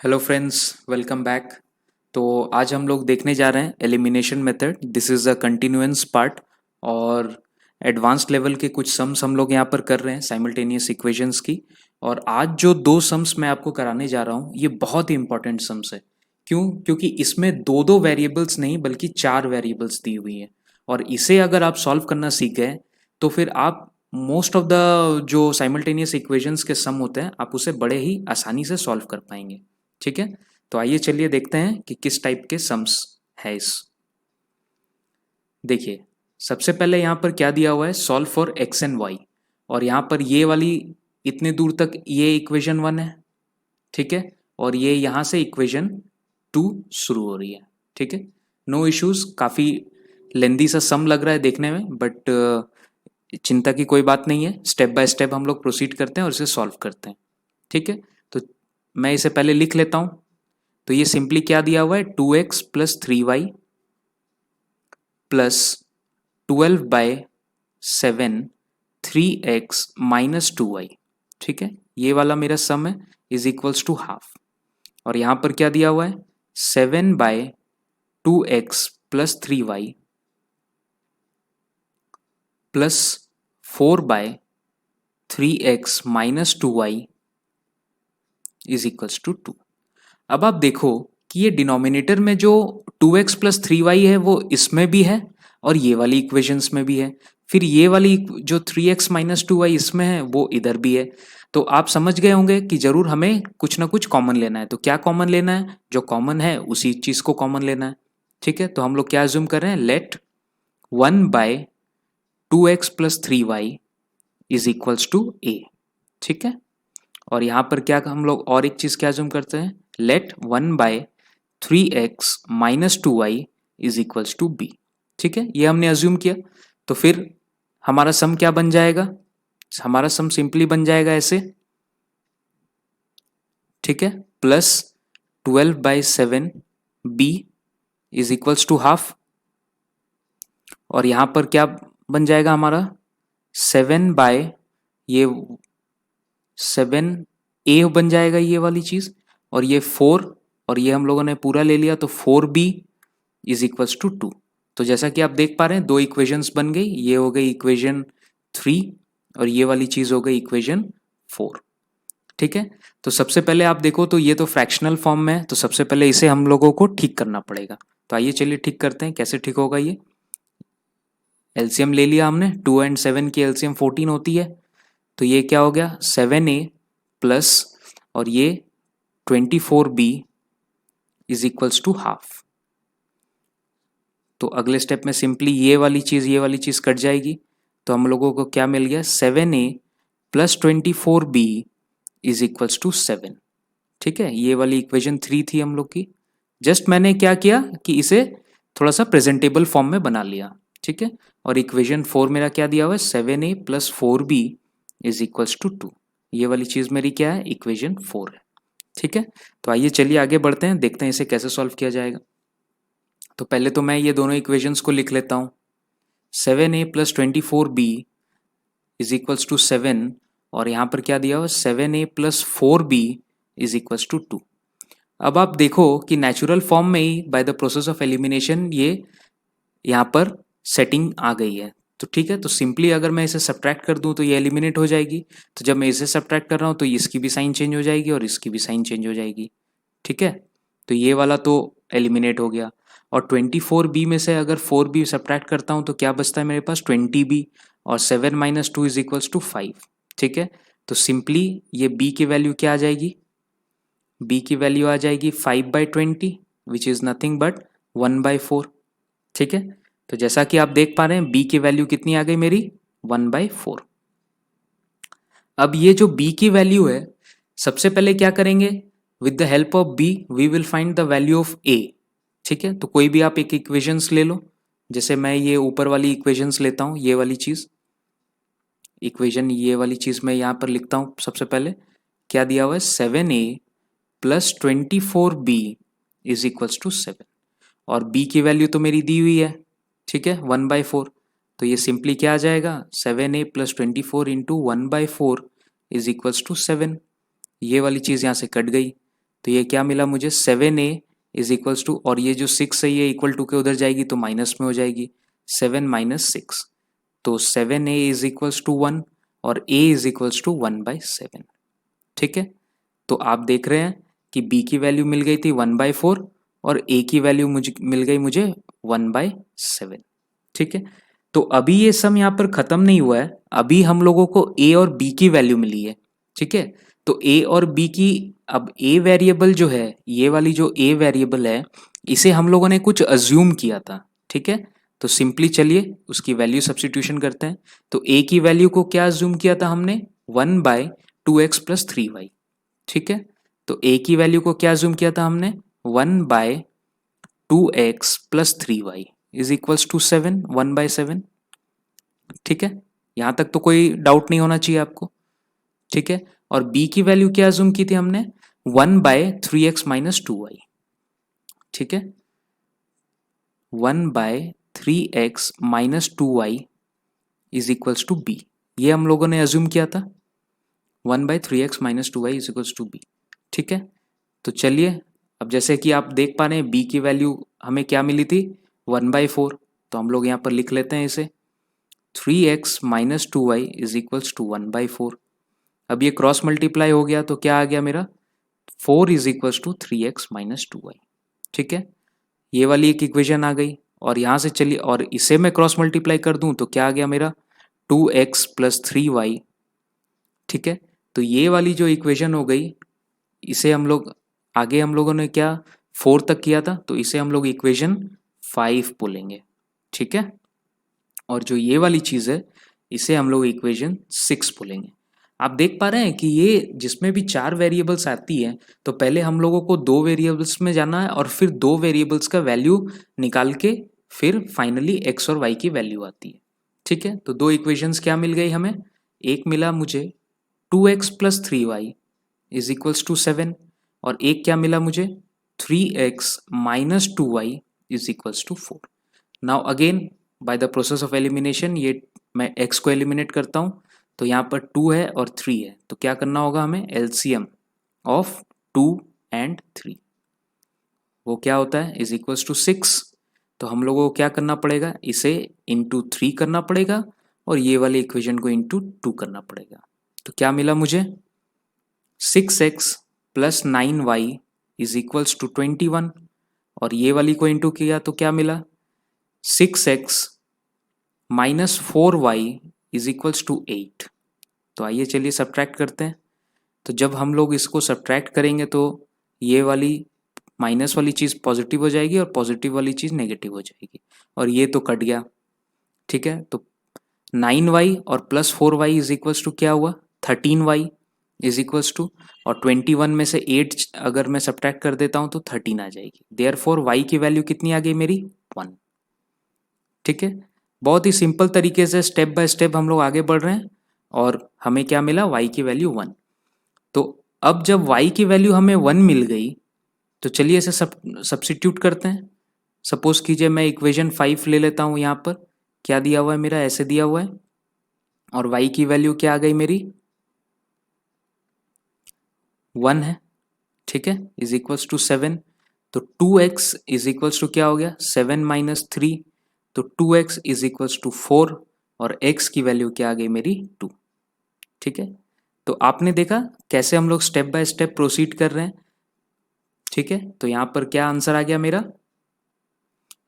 Hello friends, welcome back. तो आज हम लोग देखने जा रहे हैं elimination method. This is a continuance part और एडवांस्ड लेवल के कुछ सम्स हम लोग यहाँ पर कर रहे हैं साइमल्टेनियस इक्वेशंस की। और आज जो दो सम्स मैं आपको कराने जा रहा हूँ ये बहुत ही इंपॉर्टेंट सम्स है। क्यों? क्योंकि इसमें दो दो वेरिएबल्स नहीं बल्कि चार वेरिएबल्स दी हुई हैं। और इसे अगर आप सॉल्व करना सीख गए तो फिर आप मोस्ट ऑफ द जो साइमल्टेनियस इक्वेशंस के सम होते हैं आप उसे बड़े ही आसानी से सॉल्व कर पाएंगे। ठीक है, तो आइए चलिए देखते हैं कि किस टाइप के सम्स है इस। देखिए, सबसे पहले यहाँ पर क्या दिया हुआ है, solve for X and Y. और यहाँ पर ये वाली इतने दूर तक ये इक्वेशन 1 है। ठीक है, और ये यहाँ से इक्वेशन 2 शुरू हो रही है। ठीक है, नो इश्यूज। काफ़ी लेंदी सा सम लग रहा है देखने में, बट चिंता की कोई बात नहीं है। स्टेप बाय स्टेप हम लोग प्रोसीड करते हैं और इसे सॉल्व करते हैं। ठीक है, तो मैं इसे पहले लिख लेता हूँ। तो ये सिंपली क्या दिया हुआ है, 2x plus 3y plus 12/7 3x minus 2y। ठीक है, ये वाला मेरा सम है, इज इक्वल्स टू हाफ। और यहाँ पर क्या दिया हुआ है, 7/2x plus 3y plus 4/3x minus 2y is equals to 2। अब आप देखो कि ये डिनोमिनेटर में जो 2x प्लस 3y है वो इसमें भी है और ये वाली इक्वेशंस में भी है। फिर ये वाली जो 3x माइनस 2y इसमें है वो इधर भी है। तो आप समझ गए होंगे कि जरूर हमें कुछ ना कुछ कॉमन लेना है। तो क्या कॉमन लेना है, जो कॉमन है उसी चीज को कॉमन लेना है। ठीक है, तो हम लोग क्या अज्यूम कर रहे हैं, let 1/2x plus 3y is equals to a। ठीक है, और यहाँ पर क्या हम लोग और एक चीज क्या अज्यूम करते हैं, let 1/3x minus 2y is equals to b। ठीक है, ये हमने अज्यूम किया। तो फिर हमारा सम क्या बन जाएगा, हमारा सम सिंपली बन जाएगा ऐसे। ठीक है, plus 12/7 b is equals to half. और यहां पर क्या बन जाएगा हमारा, 7 बन जाएगा ये वाली चीज। और ये 4 और ये हम लोगों ने पूरा ले लिया तो 4b इज इक्वल्स टू 2। तो जैसा कि आप देख पा रहे हैं दो इक्वेशंस बन गई, ये हो गई इक्वेशन 3 और ये वाली चीज हो गई इक्वेशन 4। ठीक है, तो सबसे पहले आप देखो तो ये तो फ्रैक्शनल फॉर्म में है, तो सबसे पहले इसे हम लोगों को ठीक करना पड़ेगा। तो आइए चलिए ठीक करते हैं। कैसे ठीक होगा ये, एलसीएम ले लिया हमने, 2 एंड 7 की एलसीएम 14 होती है। तो ये क्या हो गया, 7a प्लस और ये 24b is equals to half. तो अगले स्टेप में सिंपली ये वाली चीज कट जाएगी। तो हम लोगों को क्या मिल गया, 7a plus 24b is equals to 7। ठीक है, ये वाली इक्वेशन 3 थी हम लोग की। जस्ट मैंने क्या किया कि इसे थोड़ा सा प्रेजेंटेबल फॉर्म में बना लिया। ठीक है, और इक्वेशन 4 मेरा क्या दिया हुआ है, 7a plus 4b is equals to 2। ये वाली चीज मेरी क्या है, इक्वेशन 4 है। ठीक है, तो आइए चलिए आगे बढ़ते हैं, देखते हैं इसे कैसे सॉल्व किया जाएगा। तो पहले तो मैं ये दोनों इक्वेशंस को लिख लेता हूँ। 7a plus 24b is equals to 7 और यहाँ पर क्या दिया हुआ, 7a plus 4b is equals to 2। अब आप देखो कि नेचुरल फॉर्म में ही by the process of elimination ये यहाँ पर सेटिंग आ गई है। तो ठीक है, तो सिंपली अगर मैं इसे सब्ट्रैक्ट कर दूं तो ये एलिमिनेट हो जाएगी। तो जब मैं इसे सब्ट्रैक्ट कर रहा हूँ तो इसकी भी साइन चेंज हो जाएगी और इसकी भी साइन चेंज हो जाएगी। ठीक है, तो ये वाला तो एलिमिनेट हो गया। और 24b में से अगर 4b सब्ट्रैक्ट करता हूँ तो क्या बचता है मेरे पास, 20b। और 7 माइनस 2 इज इक्वल्स टू 5। ठीक है, तो सिंपली ये b की वैल्यू क्या आ जाएगी, b की वैल्यू आ जाएगी 5/20 विच इज नथिंग बट 1/4। ठीक है, तो जैसा कि आप देख पा रहे हैं b की वैल्यू कितनी आ गई मेरी, 1/4। अब ये जो b की वैल्यू है, सबसे पहले क्या करेंगे, with the help of b we will find the value of a। ठीक है, तो कोई भी आप एक इक्वेशंस ले लो। जैसे मैं ये ऊपर वाली इक्वेशंस लेता हूँ, ये वाली चीज इक्वेशन, ये वाली चीज मैं यहाँ पर लिखता हूँ। सबसे पहले क्या दिया हुआ है, 7a plus 24b is equals to 7। और b की वैल्यू तो मेरी दी हुई है, ठीक है, 1/4। तो ये सिंपली क्या आ जाएगा, 7a plus 24 into 1/4 is equals to 7। ये वाली चीज़ यहाँ से कट गई। तो ये क्या मिला मुझे 7a इज इक्वल्स टू, और ये जो 6 है ये इक्वल टू के उधर जाएगी तो माइनस में हो जाएगी, 7 माइनस 6, तो 7a इज इक्वल्स टू 1 और a इज इक्वल्स टू 1/7। ठीक है, तो आप देख रहे हैं कि b की वैल्यू मिल गई थी 1/4 और a की वैल्यू मुझे मिल गई 1/7। ठीक है, तो अभी ये सम यहाँ पर खत्म नहीं हुआ है, अभी हम लोगों को a और b की वैल्यू मिली है। ठीक है, तो a और b की, अब a वेरिएबल जो है, ये वाली जो a वेरिएबल है, इसे हम लोगों ने कुछ अज्यूम किया था। ठीक है, तो सिंपली चलिए उसकी वैल्यू सब्स्टिट्यूशन करते हैं। तो a की वैल्यू को क्या अज्यूम किया था हमने, 1/2x + 3y। ठीक है, तो a की वैल्यू को क्या अज्यूम किया था हमने, 1/2x + 3y is equals to 7, 1/7। ठीक है, यहां तक तो कोई डाउट नहीं होना चाहिए आपको। ठीक है, और b की वैल्यू क्या अज्यूम की थी हमने, 1/3x - 2y। ठीक है, 1/3x - 2y is equals to b, ये हम लोगों ने अज्यूम किया था, 1/3x - 2y is equals to b। ठीक है, तो चलिए अब जैसे कि आप देख पा रहे हैं b की वैल्यू हमें क्या मिली थी, 1/4, तो हम लोग यहाँ पर लिख लेते हैं इसे, 3x - 2y is equals to 1/4। अब ये क्रॉस मल्टीप्लाई हो गया तो क्या आ गया मेरा, 4 is equals to 3x - 2y। ठीक है, ये वाली एक इक्वेशन आ गई, और यहाँ से चलिए और इसे मैं क्रॉस मल्टीप्लाई कर दूं तो क्या आ गया मेरा, 2x + 3y। ठीक है, तो ये वाली जो इक्वेशन हो गई, इसे हम लोग आगे हम लोगों ने क्या 4 तक किया था, तो इसे हम लोग इक्वेशन 5 बोलेंगे। ठीक है, और जो ये वाली चीज़ है इसे हम लोग इक्वेशन 6 बोलेंगे। आप देख पा रहे हैं कि ये जिसमें भी 4 वेरिएबल्स आती है, तो पहले हम लोगों को 2 वेरिएबल्स में जाना है और फिर 2 वेरिएबल्स का वैल्यू निकाल के फिर फाइनली x और y की वैल्यू आती है। ठीक है, तो 2 इक्वेशंस क्या मिल गई हमें, एक मिला मुझे 2x + 3y is equals to 7, और एक क्या मिला मुझे, 3x - 2y is equals to 4। Now again by the process of elimination, ये मैं x को एलिमिनेट करता हूँ, तो यहाँ पर 2 है और 3 है, तो क्या करना होगा हमें, एलसीएम ऑफ 2 and 3, वो क्या होता है, इज इक्वल्स टू 6। तो हम लोगों को क्या करना पड़ेगा, इसे इंटू 3 करना पड़ेगा और ये वाले इक्वेशन को इंटू 2 करना पड़ेगा। तो क्या मिला मुझे, 6x + 9y is equals to 21, और ये वाली को इंटू किया तो क्या मिला, 6x - 4y is equals to 8। तो आइए चलिए सब्ट्रैक्ट करते हैं। तो जब हम लोग इसको सब्ट्रैक्ट करेंगे तो ये वाली माइनस वाली चीज़ पॉजिटिव हो जाएगी और पॉजिटिव वाली चीज़ नेगेटिव हो जाएगी, और ये तो कट गया। ठीक है, तो 9y और +4y इज इक्वल्स टू क्या हुआ, 13y इज इक्वल्स टू, और 21 में से 8 अगर मैं सब्ट्रैक्ट कर देता हूँ तो 13 आ जाएगी। देयरफॉर y की वैल्यू कितनी आ गई मेरी, 1। ठीक है, बहुत ही सिंपल तरीके से स्टेप बाय स्टेप हम लोग आगे बढ़ रहे हैं, और हमें क्या मिला, y की वैल्यू 1। तो अब जब y की वैल्यू हमें 1 मिल गई, तो चलिए इसे सब्स्टिट्यूट करते हैं। सपोज कीजिए मैं इक्वेशन 5 ले लेता हूँ, यहाँ पर क्या दिया हुआ है मेरा, ऐसे दिया हुआ है, और y की वैल्यू क्या आ गई मेरी, 1 है। ठीक है, इज इक्वल्स टू 7, तो 2x इज इक्वल्स टू क्या हो गया, 7 - 3, तो 2x इज इक्वल्स टू 4, और x की वैल्यू क्या आ गई मेरी, 2। ठीक है, तो आपने देखा कैसे हम लोग स्टेप बाय स्टेप प्रोसीड कर रहे हैं। ठीक है, तो यहाँ पर क्या आंसर आ गया मेरा,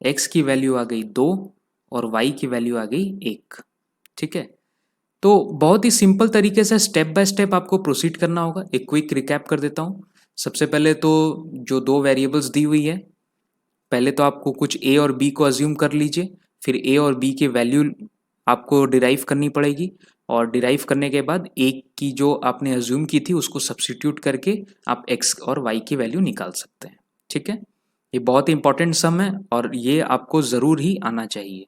x की वैल्यू आ गई 2 और y की वैल्यू आ गई 1। ठीक है, तो बहुत ही सिंपल तरीके से स्टेप बाय स्टेप आपको प्रोसीड करना होगा। एक क्विक रिकैप कर देता हूँ। सबसे पहले तो जो 2 वेरिएबल्स दी हुई है, पहले तो आपको कुछ a और b को अज्यूम कर लीजिए, फिर a और b की वैल्यू आपको डिराइव करनी पड़ेगी, और डिराइव करने के बाद a की जो आपने अज्यूम की थी उसको सब्स्टिट्यूट करके आप x और y की वैल्यू निकाल सकते हैं। ठीक है, ये बहुत ही इंपॉर्टेंट सम है और ये आपको ज़रूर ही आना चाहिए।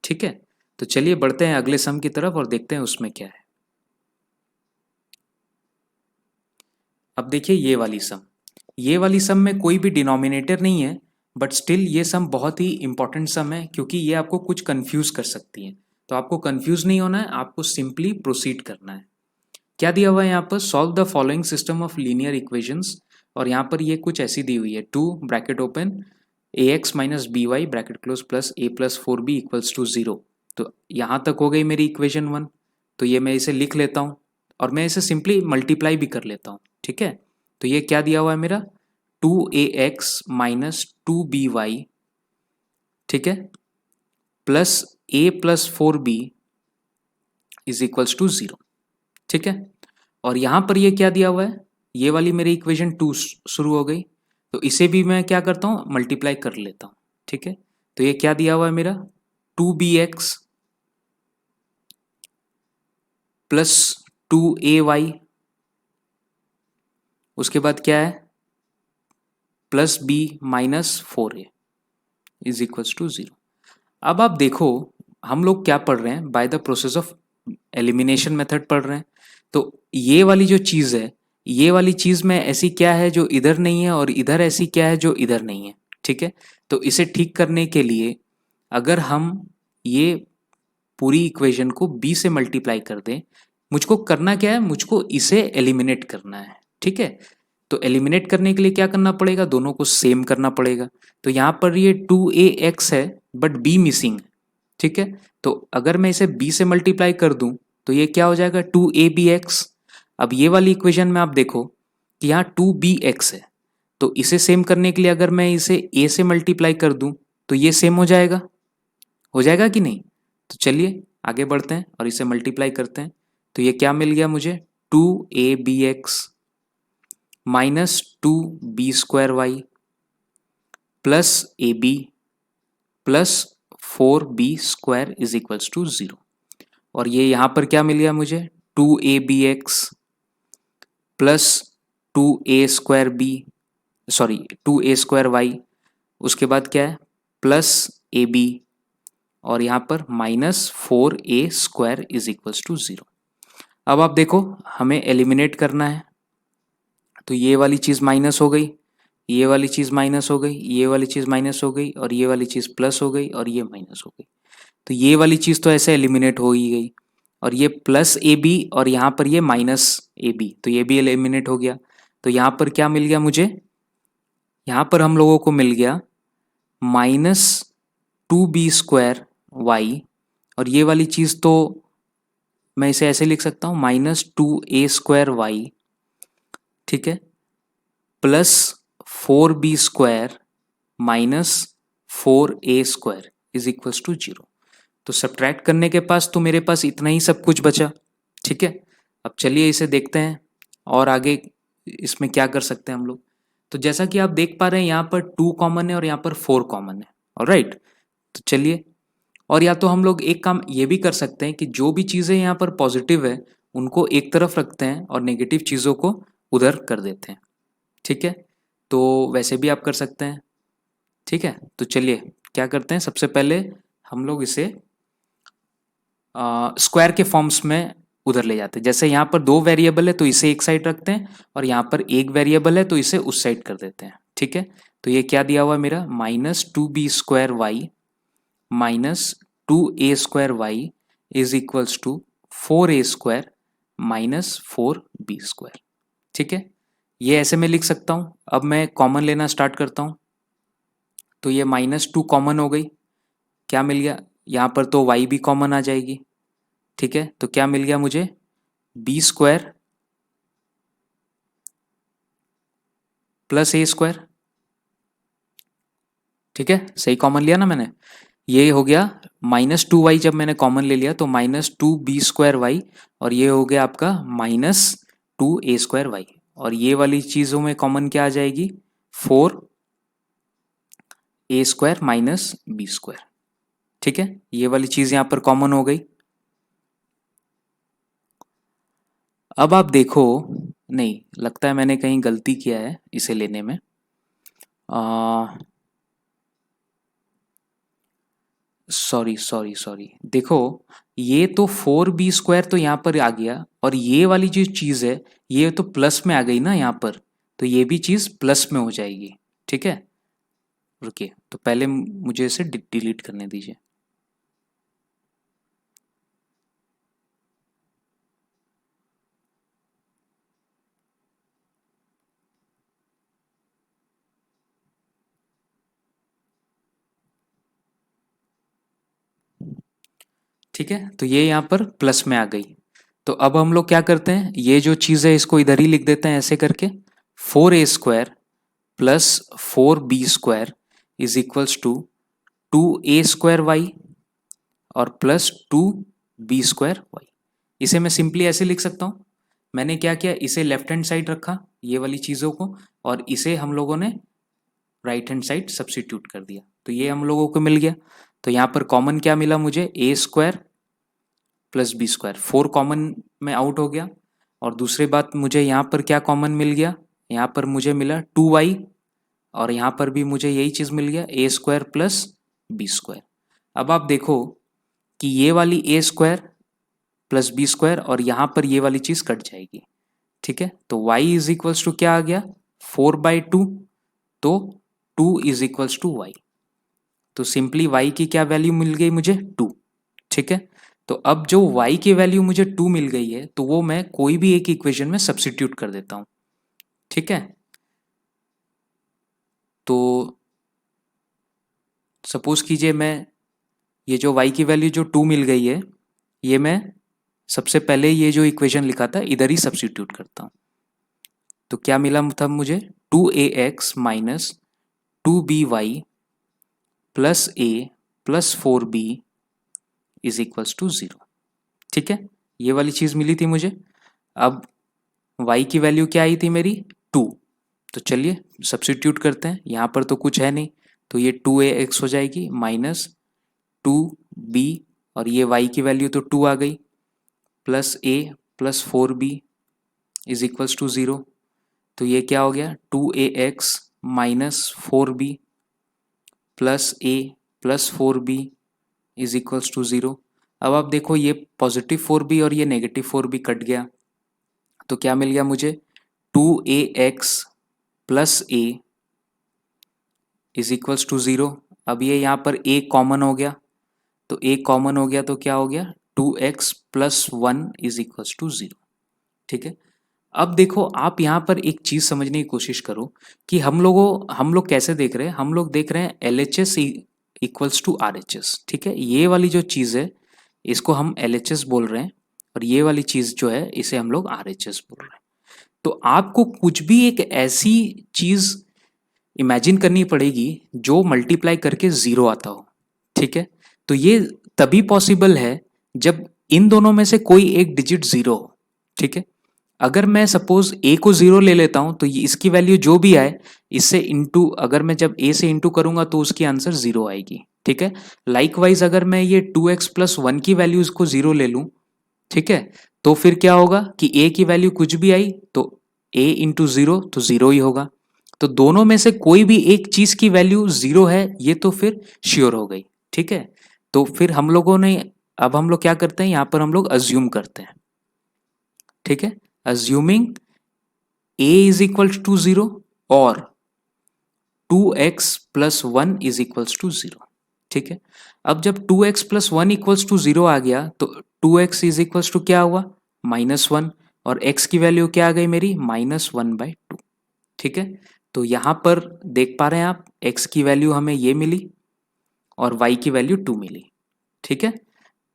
ठीक है, तो चलिए बढ़ते हैं अगले सम की तरफ और देखते हैं उसमें क्या है। अब देखिए ये वाली सम में कोई भी डिनोमिनेटर नहीं है, बट स्टिल ये सम बहुत ही इंपॉर्टेंट सम है क्योंकि ये आपको कुछ कंफ्यूज कर सकती है। तो आपको कंफ्यूज नहीं होना है, आपको सिंपली प्रोसीड करना है। क्या दिया हुआ है यहाँ पर, solve the following system of linear equations और यहाँ पर ये कुछ ऐसी दी हुई है 2 bracket open ax minus B Y bracket close plus a plus 4b equals to 0। तो यहाँ तक हो गई मेरी इक्वेशन 1। तो ये मैं इसे लिख लेता हूँ और मैं इसे सिंपली मल्टीप्लाई भी कर लेता हूँ, ठीक है। तो ये क्या दिया हुआ है मेरा 2ax माइनस 2by, ठीक है, plus a plus 4b is equals to 0, ठीक है। और यहां पर ये क्या दिया हुआ है, ये वाली मेरी इक्वेशन 2 शुरू हो गई, तो इसे भी मैं क्या करता हूं मल्टीप्लाई कर लेता हूं, ठीक है। तो ये क्या दिया हुआ है मेरा 2bx प्लस 2ay, उसके बाद क्या है plus b minus 4a is equals to 0। अब आप देखो हम लोग क्या पढ़ रहे हैं, bye the process of elimination method पढ़ रहे हैं। तो ये वाली जो चीज़ है, ये वाली चीज़ में ऐसी क्या है जो इधर नहीं है और इधर ऐसी क्या है जो इधर नहीं है, ठीक है। तो इसे ठीक करने के लिए अगर हम ये पूरी इक्वेशन को b से मल्टीप्लाई कर दें, मुझको करना क्या है, मुझको इसे एलिमिनेट करना है, ठीक है। तो एलिमिनेट करने के लिए क्या करना पड़ेगा, दोनों को सेम करना पड़ेगा। तो यहाँ पर ये 2ax है बट b मिसिंग है, ठीक है। तो अगर मैं इसे b से मल्टीप्लाई कर दूं तो ये क्या हो जाएगा 2abx। अब ये वाली इक्वेशन में आप देखो कि यहाँ 2bx है, तो इसे सेम करने के लिए अगर मैं इसे a से मल्टीप्लाई कर दूं तो ये सेम हो जाएगा कि नहीं। तो चलिए आगे बढ़ते हैं और इसे मल्टीप्लाई करते हैं। तो ये क्या मिल गया मुझे 2abx minus 2b² plus ab plus 4b² is equals to 0। और ये यहाँ पर क्या मिल गया मुझे 2abx plus 2a² sorry 2a² उसके बाद क्या है प्लस ab और यहाँ पर minus 4a² is equals to 0। अब आप देखो हमें एलिमिनेट करना है, तो ये वाली चीज़ माइनस हो गई, ये वाली चीज़ माइनस हो गई, ये वाली चीज़ माइनस हो गई और ये वाली चीज़ प्लस हो गई और ये माइनस हो गई। तो ये वाली चीज़ तो ऐसे एलिमिनेट हो ही गई और ये प्लस ए बी और यहाँ पर ये माइनस ए बी, तो ये भी एलिमिनेट हो गया। तो यहाँ पर क्या मिल गया मुझे, यहाँ पर हम लोगों को मिल गया माइनस 2b² और ये वाली चीज़ तो मैं इसे ऐसे लिख सकता हूँ -2a² ठीक है, plus 4b² minus 4a² is equals to 0। तो सब्ट्रैक्ट करने के पास तो मेरे पास इतना ही सब कुछ बचा, ठीक है। अब चलिए इसे देखते हैं और आगे इसमें क्या कर सकते हैं हम लोग। तो जैसा कि आप देख पा रहे हैं यहाँ पर 2 कॉमन है और यहाँ पर 4 कॉमन है, ऑलराइट। तो चलिए, और या तो हम लोग एक काम ये भी कर सकते हैं कि जो भी चीज़ें यहाँ पर पॉजिटिव है उनको एक तरफ रखते हैं और नेगेटिव चीज़ों को उधर कर देते हैं, ठीक है। तो वैसे भी आप कर सकते हैं, ठीक है। तो चलिए क्या करते हैं, सबसे पहले हम लोग इसे स्क्वायर के फॉर्म्स में उधर ले जाते हैं। जैसे यहाँ पर 2 वेरिएबल है तो इसे एक साइड रखते हैं और यहाँ पर एक वेरिएबल है तो इसे उस साइड कर देते हैं, ठीक है। तो ये क्या दिया हुआ है मेरा -2b² minus 2a² is equals to 4a² minus 4b², ठीक है। ये ऐसे में लिख सकता हूँ। अब मैं कॉमन लेना स्टार्ट करता हूँ, तो ये -2 कॉमन हो गई, क्या मिल गया यहाँ पर, तो y भी कॉमन आ जाएगी, ठीक है। तो क्या मिल गया मुझे b² प्लस a², ठीक है, सही कॉमन लिया ना मैंने। ये हो गया -2y, जब मैंने कॉमन ले लिया तो -2b² और ये हो गया आपका -2a² और ये वाली चीज़ों में कॉमन क्या आ जाएगी 4a² माइनस b², ठीक है। ये वाली चीज़ यहाँ पर कॉमन हो गई। अब आप देखो, नहीं लगता है मैंने कहीं गलती किया है इसे लेने में। सॉरी देखो, ये तो 4b² तो यहाँ पर आ गया और ये वाली जो चीज़ है ये तो प्लस में आ गई ना यहाँ पर, तो ये भी चीज़ प्लस में हो जाएगी, ठीक है। रुकिए, तो पहले मुझे इसे डिलीट करने दीजिए। ठीक है, तो ये यहाँ पर प्लस में आ गई। तो अब हम लोग क्या करते हैं, ये जो चीज़ है इसको इधर ही लिख देते हैं ऐसे करके, 4a² plus 4b² is equals to 2a² और प्लस 2b²। इसे मैं सिंपली ऐसे लिख सकता हूँ, मैंने क्या किया, इसे लेफ्ट हैंड साइड रखा ये वाली चीज़ों को, और इसे हम लोगों ने राइट हैंड साइड सब्स्टिट्यूट कर दिया, तो ये हम लोगों को मिल गया। तो यहाँ पर कॉमन क्या मिला मुझे, a² प्लस b², 4 कॉमन में आउट हो गया। और दूसरी बात, मुझे यहाँ पर क्या कॉमन मिल गया, यहाँ पर मुझे मिला 2y, और यहाँ पर भी मुझे यही चीज़ मिल गया, a² प्लस b²। अब आप देखो कि ये वाली a² प्लस b² और यहाँ पर ये वाली चीज़ कट जाएगी। ठीक है, तो y इज इक्वल्स टू क्या आ गया, 4/2, तो 2 इज इक्वल्स टू y। तो सिंपली y की क्या वैल्यू मिल गई मुझे, 2। ठीक है, तो अब जो y की वैल्यू मुझे 2 मिल गई है, तो वो मैं कोई भी एक इक्वेशन में सब्स्टिट्यूट कर देता हूँ। ठीक है, तो सपोज कीजिए मैं ये जो y की वैल्यू जो 2 मिल गई है, ये मैं सबसे पहले ये जो इक्वेशन लिखा था इधर ही सब्स्टिट्यूट करता हूँ। तो क्या मिला था मुझे, 2ax minus 2by plus a plus 4b is equals to 0। ठीक है, ये वाली चीज़ मिली थी मुझे। अब y की वैल्यू क्या आई थी मेरी, 2। तो चलिए सब्स्टिट्यूट करते हैं, यहाँ पर तो कुछ है नहीं, तो ये 2ax हो जाएगी माइनस 2b, और ये y की वैल्यू तो 2 आ गई, plus a plus 4b is equals to 0। तो ये क्या हो गया, 2ax minus 4b plus a plus 4b is equals to 0। अब आप देखो ये पॉजिटिव 4b और ये नेगेटिव 4b कट गया, तो क्या मिल गया मुझे, 2ax plus a is equals to 0। अब ये यहाँ पर a कॉमन हो गया, तो a कॉमन हो गया तो क्या हो गया, 2x plus 1 is equals to 0। ठीक है, अब देखो आप यहाँ पर एक चीज़ समझने की कोशिश करो कि हम लोग कैसे देख रहे हैं, हम लोग देख रहे हैं LHS इक्वल्स टू RHS। ठीक है, ये वाली जो चीज़ है इसको हम LHS बोल रहे हैं, और ये वाली चीज़ जो है इसे हम लोग RHS बोल रहे हैं। तो आपको कुछ भी एक ऐसी चीज़ इमेजिन करनी पड़ेगी जो मल्टीप्लाई करके 0 आता हो। ठीक है, तो ये तभी पॉसिबल है जब इन दोनों में से कोई एक डिजिट 0 हो। ठीक है, अगर मैं सपोज a को 0 ले लेता हूं, तो ये इसकी वैल्यू जो भी आए इससे इंटू, अगर मैं जब a से इंटू करूंगा तो उसकी आंसर 0 आएगी। ठीक है, लाइकवाइज अगर मैं ये 2x प्लस 1 की वैल्यू को 0 ले लूं, ठीक है, तो फिर क्या होगा कि a की वैल्यू कुछ भी आई तो a इंटू 0 तो 0 ही होगा। तो दोनों में से कोई भी एक चीज की वैल्यू 0 है, ये तो फिर श्योर हो गई। ठीक है, तो फिर हम लोगों ने, अब हम लोग क्या करते हैं, यहां पर हम लोग अज्यूम करते हैं। ठीक है, assuming a is equal to 0 और 2x plus 1 is equals to 0। ठीक है, अब जब 2x प्लस 1 इक्वल्स टू 0 आ गया तो 2x इज इक्वल्स टू क्या हुआ, -1, और x की वैल्यू क्या आ गई मेरी, -1/2। ठीक है, तो यहां पर देख पा रहे हैं आप, x की वैल्यू हमें ये मिली और y की वैल्यू 2 मिली। ठीक है,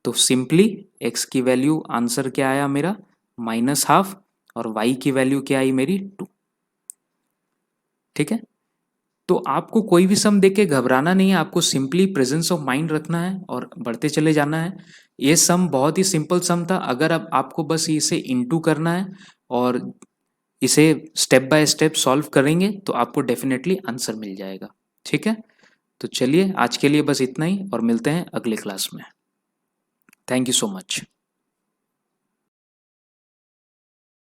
तो सिंपली x की वैल्यू आंसर क्या आया मेरा, -½ और y की वैल्यू क्या आई मेरी, 2। ठीक है, तो आपको कोई भी सम देख के घबराना नहीं है, आपको सिंपली प्रेजेंस ऑफ माइंड रखना है और बढ़ते चले जाना है। ये सम बहुत ही सिंपल सम था, अगर अब आपको बस इसे इनटू करना है और इसे स्टेप बाय स्टेप सॉल्व करेंगे तो आपको डेफिनेटली आंसर मिल जाएगा। ठीक है, तो चलिए आज के लिए बस इतना ही और मिलते हैं अगले क्लास में। Thank you so much.